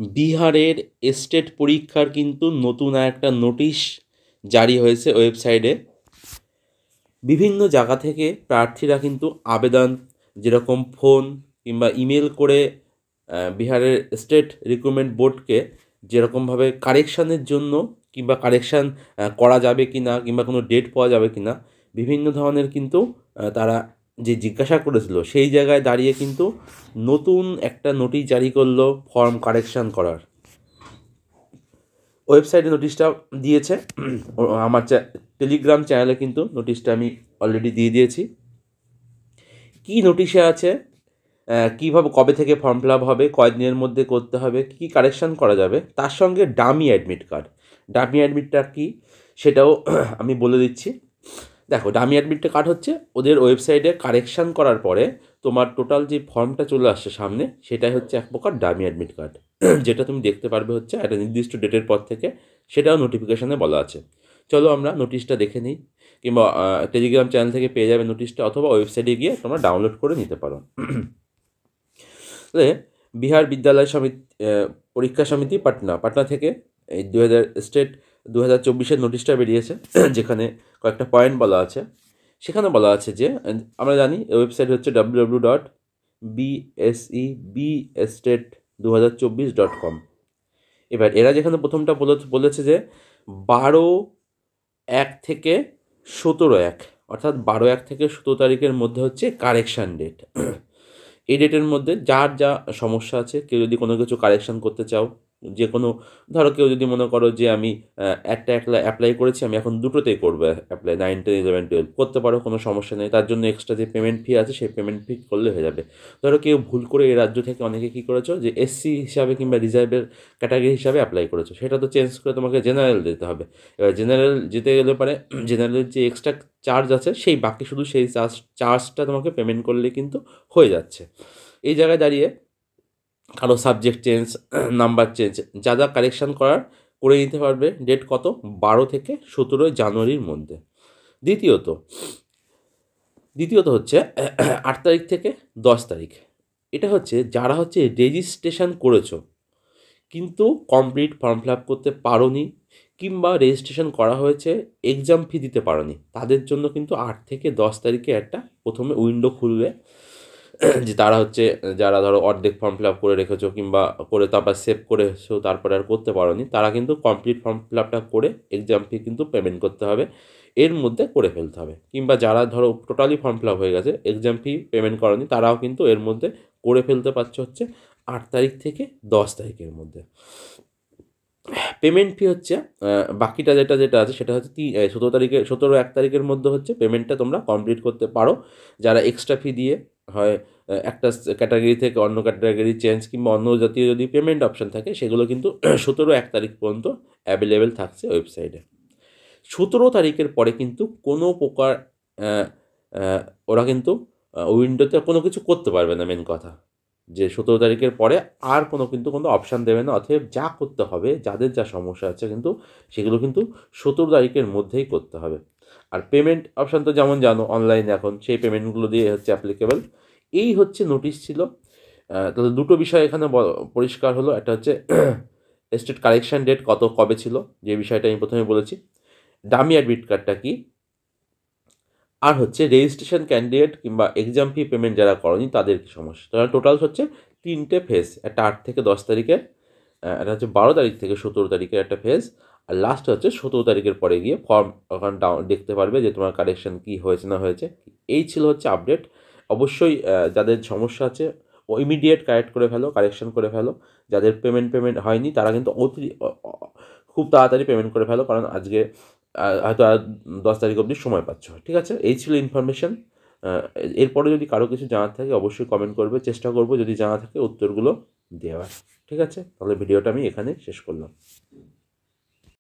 বিহারের স্টেট পরীক্ষার কিন্তু নতুন একটা নোটিশ জারি হয়েছে ওয়েবসাইটে। বিভিন্ন জায়গা থেকে প্রার্থীরা কিন্তু আবেদন যেরকম ফোন কিংবা ইমেল করে বিহারের স্টেট রিক্রুটমেন্ট বোর্ডকে যেরকমভাবে কারেকশানের জন্য কিংবা কারেকশান করা যাবে কি না কিংবা কোনো ডেট পাওয়া যাবে কি না বিভিন্ন ধরনের কিন্তু তারা যে জিজ্ঞাসা করেছিল সেই জায়গায় দাঁড়িয়ে কিন্তু নতুন একটা নোটিশ জারি করলো ফর্ম কারেকশান করার। ওয়েবসাইটে নোটিশটা দিয়েছে। আমার টেলিগ্রাম চ্যানেলে কিন্তু নোটিশটা আমি অলরেডি দিয়ে দিয়েছি। কী নোটিশে আছে, কীভাবে কবে থেকে ফর্ম ফিল আপ হবে, কয়দিনের মধ্যে করতে হবে, কী কী কারেকশান করা যাবে, তার সঙ্গে ডামি অ্যাডমিট কার্ড। ডামি অ্যাডমিটটা কী সেটাও আমি বলে দিচ্ছি। দেখো, ডামি অ্যাডমিট কার্ড হচ্ছে ওদের ওয়েবসাইটে কারেকশান করার পরে তোমার টোটাল যে ফর্মটা চলে আসছে সামনে, সেটাই হচ্ছে এক প্রকার ডামি অ্যাডমিট কার্ড, যেটা তুমি দেখতে পারবে হচ্ছে একটা নির্দিষ্ট ডেটের পর থেকে, সেটাও নোটিফিকেশানে বলা আছে। চলো আমরা নোটিশটা দেখে নিই, কিংবা টেলিগ্রাম চ্যানেল থেকে পেয়ে যাবে নোটিশটা, অথবা ওয়েবসাইটে গিয়ে তোমরা ডাউনলোড করে নিতে পারো। তাহলে বিহার বিদ্যালয় সমিতি পরীক্ষা সমিতি পাটনা থেকে এই স্টেট 2024-এর নোটিশটা বেরিয়েছে, যেখানে কয়েকটা পয়েন্ট বলা আছে। সেখানে বলা আছে যে আমরা জানি ওয়েবসাইট হচ্ছে www.bsebstate2024.com। এবার এরা যেখানে প্রথমটা বলেছে যে 12/1 থেকে 17/1, অর্থাৎ 12/1 থেকে 17 তারিখের মধ্যে হচ্ছে কারেকশান ডেট। এই ডেটের মধ্যে যার যা সমস্যা আছে, কেউ যদি কোনো কিছু কারেকশান করতে চাও, যে কোনো, ধরো কেউ যদি মনে করো যে আমি একটা অ্যাপ্লাই করেছি, আমি এখন দুটোতেই করবো অ্যাপ্লাই, 9, 10, 11, 12 করতে পারো, কোনো সমস্যা নেই। তার জন্য এক্সট্রা যে পেমেন্ট ফি আছে সেই পেমেন্ট ফি করলে হয়ে যাবে। ধরো কেউ ভুল করে এই রাজ্য থেকে অনেকে কী করেছো, যে এসসি হিসাবে কিংবা রিজার্ভের ক্যাটাগরি হিসাবে অ্যাপ্লাই করেছো, সেটা তো চেঞ্জ করে তোমাকে জেনারেল দিতে হবে। এবার জেনারেল যেতে গেলে পারে জেনারেলের যে এক্সট্রা চার্জ আছে সেই বাকি শুধু সেই চার্জটা তোমাকে পেমেন্ট করলে কিন্তু হয়ে যাচ্ছে। এই জায়গায় দাঁড়িয়ে কারো সাবজেক্ট চেঞ্জ, নাম্বার চেঞ্জ, যা যা কারেকশান করার করে নিতে পারবে। ডেট কত? 12 থেকে 17 জানুয়ারির মধ্যে। দ্বিতীয়ত হচ্ছে 8 তারিখ থেকে 10 তারিখ। এটা হচ্ছে যারা হচ্ছে রেজিস্ট্রেশন করেছো কিন্তু কমপ্লিট ফর্ম ফিল আপ করতে পারোনি, কিংবা রেজিস্ট্রেশন করা হয়েছে এক্সাম ফি দিতে পারোনি, তাদের জন্য কিন্তু 8 থেকে 10 তারিখে একটা প্রথমে উইন্ডো খুলবে, যে তারা হচ্ছে যারা ধরো অর্ধেক ফর্ম ফিল আপ করে রেখেছো কিংবা করে তারপর সেভ করেছো, তারপরে আর করতে পারোনি, তারা কিন্তু কমপ্লিট ফর্ম ফিল আপটা করে এক্সাম ফি কিন্তু পেমেন্ট করতে হবে, এর মধ্যে করে ফেলতে হবে। কিংবা যারা ধরো টোটালি ফর্ম ফিল আপ হয়ে গেছে, এক্সাম ফি পেমেন্ট করোনি, তারাও কিন্তু এর মধ্যে করে ফেলতে পারছে হচ্ছে 8 তারিখ থেকে 10 তারিখের মধ্যে। পেমেন্ট ফি হচ্ছে বাকিটা যেটা আছে সেটা হচ্ছে 1 তারিখের মধ্যে হচ্ছে পেমেন্টটা তোমরা কমপ্লিট করতে পারো। যারা এক্সট্রা ফি দিয়ে হয় একটা ক্যাটাগরি থেকে অন্য ক্যাটাগরি চেঞ্জ কিংবা অন্য জাতীয় যদি পেমেন্ট অপশান থাকে, সেগুলো কিন্তু 1 তারিখ পর্যন্ত অ্যাভেলেবেল থাকছে ওয়েবসাইটে। 17 তারিখের পরে কিন্তু কোনো প্রকার ওরা কিন্তু উইন্ডোতে কোনো কিছু করতে পারবে না। মেন কথা যে 17 তারিখের পরে আর কোনো অপশান দেবে না। অতএব যা করতে হবে, যাদের যা সমস্যা আছে কিন্তু সেগুলো কিন্তু 17 তারিখের মধ্যেই করতে হবে। আর পেমেন্ট অপশান তো যেমন জানো অনলাইন এখন, সেই পেমেন্টগুলো দিয়ে হচ্ছে অ্যাপ্লিকেবল। এই হচ্ছে নোটিশ ছিল। তাহলে দুটো বিষয় এখানে পরিষ্কার হলো। একটা হচ্ছে স্টেট কারেকশান ডেট কবে ছিল, যে বিষয়টা আমি প্রথমে বলেছি, ডামি অ্যাডমিট কার্ডটা কী, আর হচ্ছে রেজিস্ট্রেশন ক্যান্ডিডেট কিংবা এক্সাম ফি পেমেন্ট যারা করনি তাদের কী সমস্যা। তাহলে টোটাল হচ্ছে 3টে ফেজ, একটা 8 থেকে 10 তারিখের, একটা হচ্ছে 12 তারিখ থেকে 17 তারিখের একটা ফেজ, আর লাস্ট হচ্ছে 17 তারিখের পরে গিয়ে ফর্ম ওখানে দেখতে পারবে যে তোমার কারেকশান কী হয়েছে না হয়েছে। এই ছিল হচ্ছে আপডেট। অবশ্যই যাদের সমস্যা আছে ও ইমিডিয়েট কারেক্ট করে ফেলো, কারেকশান করে ফেলো। যাদের পেমেন্ট হয়নি তারা কিন্তু খুব তাড়াতাড়ি পেমেন্ট করে ফেলো, কারণ আজকে হয়তো আর 10 তারিখ অবধি সময় পাচ্ছ। ঠিক আছে, এই ছিল ইনফরমেশান। এরপরে যদি কারো কিছু জানার থাকে অবশ্যই কমেন্ট করবে, চেষ্টা করবো যদি জানা থাকে উত্তরগুলো দেওয়ার। ঠিক আছে, তাহলে ভিডিওটা আমি এখানে শেষ করলাম।